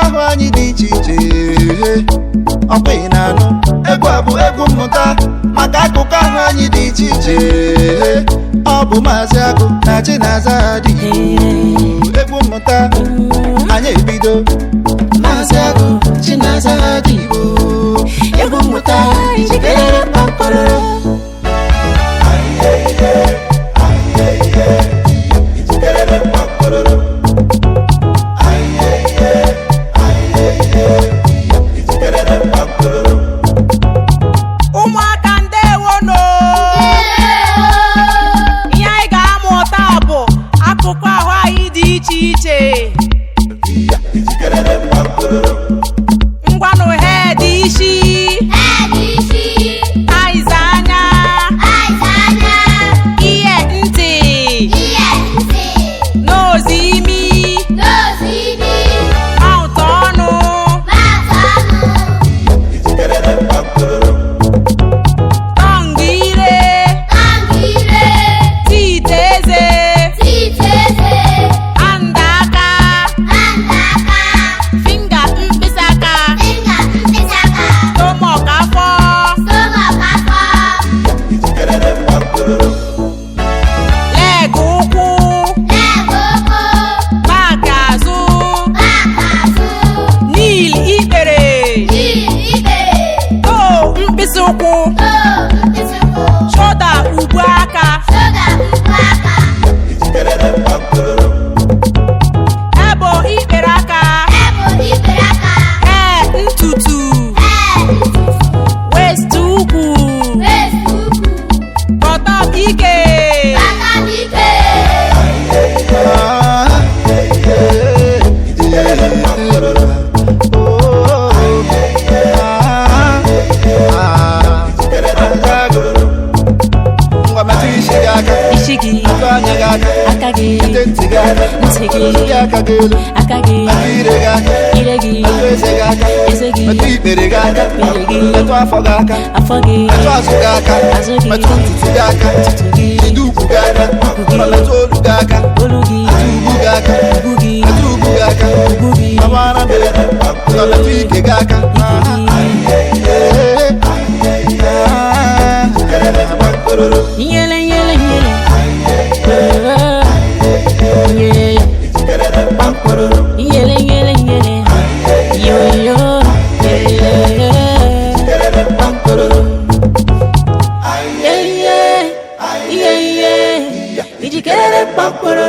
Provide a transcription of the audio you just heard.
ahụ anyị dị iche iche ọkwa ị na-anụ egwu a bụ egwu mmụta maka akụkọ ahụ anyị dị iche iche ọ bụ Maazị Agụ na Chinaza dị egwu mmụta anyị ebido Maazị Agụ Chinaza dị egwu mmụta ijikere kpakọrọ ụmụaka ndewono ihe anyị ga-amụta bụ akụkọ ahụ anyị dị iche iche ngwanụ head isi eyes anya ihe ntị nose imi mouth ọnụ tongue ire teeth eze hand aka finger mkpịsị aka stomach afọ leg ụkwụ back azụ knee ikpere toe mkpịsị ụkwụ shoulder ubu aka elbow ikpere aka hair ntutu waist ukwu bottom ike isi gị aka gị ntị gị aka gị ire gị eze gị ikpere gị aka metụ afọ gị aka metụ azụ gị aka metụ ntutu gị aka jide ukwu gị aka metụ olu gị aka metụ ugwu gị aka metụ ugwu gị aka amara mere metụ ike gị aka nyele ijikere kpakpọrọ